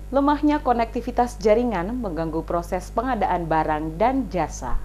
lemahnya konektivitas jaringan mengganggu proses pengadaan barang dan jasa.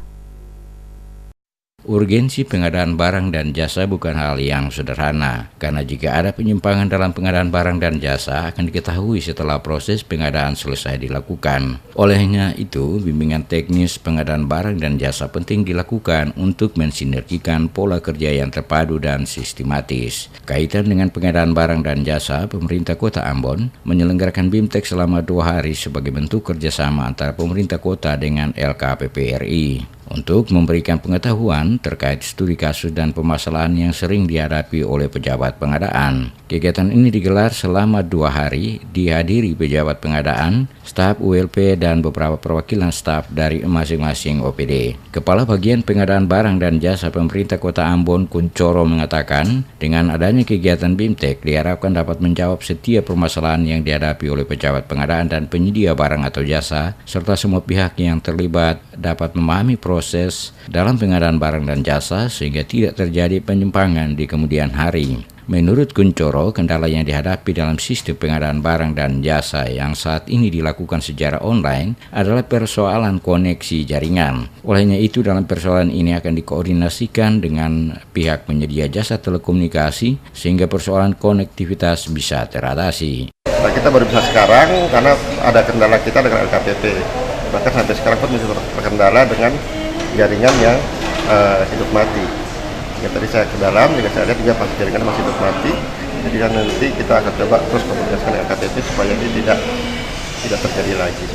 Urgensi pengadaan barang dan jasa bukan hal yang sederhana, karena jika ada penyimpangan dalam pengadaan barang dan jasa akan diketahui setelah proses pengadaan selesai dilakukan. Olehnya itu, bimbingan teknis pengadaan barang dan jasa penting dilakukan untuk mensinergikan pola kerja yang terpadu dan sistematis. Kaitan dengan pengadaan barang dan jasa, pemerintah Kota Ambon menyelenggarakan BIMTEK selama 2 hari sebagai bentuk kerjasama antara pemerintah kota dengan LKPP-RI. Untuk memberikan pengetahuan terkait studi kasus dan permasalahan yang sering dihadapi oleh pejabat pengadaan. Kegiatan ini digelar selama 2 hari, dihadiri pejabat pengadaan, staf ULP, dan beberapa perwakilan staf dari masing-masing OPD. Kepala Bagian Pengadaan Barang dan Jasa Pemerintah Kota Ambon, Kuncoro, mengatakan, dengan adanya kegiatan BIMTEK diharapkan dapat menjawab setiap permasalahan yang dihadapi oleh pejabat pengadaan dan penyedia barang atau jasa, serta semua pihak yang terlibat dapat memahami proses dalam pengadaan barang dan jasa sehingga tidak terjadi penyimpangan di kemudian hari. Menurut Kuncoro, kendala yang dihadapi dalam sistem pengadaan barang dan jasa yang saat ini dilakukan secara online adalah persoalan koneksi jaringan. Olehnya itu, dalam persoalan ini akan dikoordinasikan dengan pihak penyedia jasa telekomunikasi sehingga persoalan konektivitas bisa teratasi. Nah, kita baru bisa sekarang karena ada kendala kita dengan LKPP. Bahkan sampai sekarang pun masih terkendala dengan jaringan yang hidup mati. Ya, tadi saya ke dalam, juga saya lihat juga pas jaringan masih hidup mati. Jadi nanti kita akan coba terus komunikasikan dengan LKPP supaya ini tidak terjadi lagi.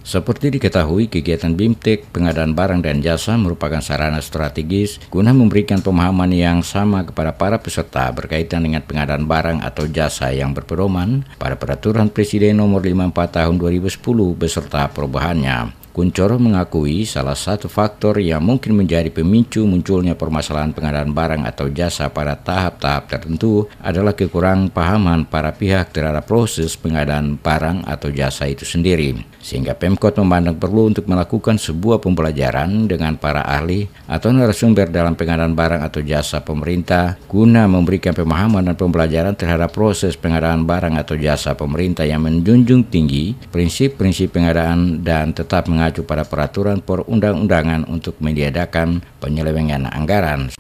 Seperti diketahui, kegiatan BIMTEK pengadaan barang dan jasa merupakan sarana strategis guna memberikan pemahaman yang sama kepada para peserta berkaitan dengan pengadaan barang atau jasa yang berpedoman pada Peraturan Presiden Nomor 54 Tahun 2010 beserta perubahannya. Kuncoro mengakui salah satu faktor yang mungkin menjadi pemicu munculnya permasalahan pengadaan barang atau jasa pada tahap-tahap tertentu adalah kekurangan pahaman para pihak terhadap proses pengadaan barang atau jasa itu sendiri. Sehingga Pemkot memandang perlu untuk melakukan sebuah pembelajaran dengan para ahli atau narasumber dalam pengadaan barang atau jasa pemerintah guna memberikan pemahaman dan pembelajaran terhadap proses pengadaan barang atau jasa pemerintah yang menjunjung tinggi prinsip-prinsip pengadaan dan tetap mengacu pada peraturan perundang-undangan untuk meniadakan penyelewengan anggaran.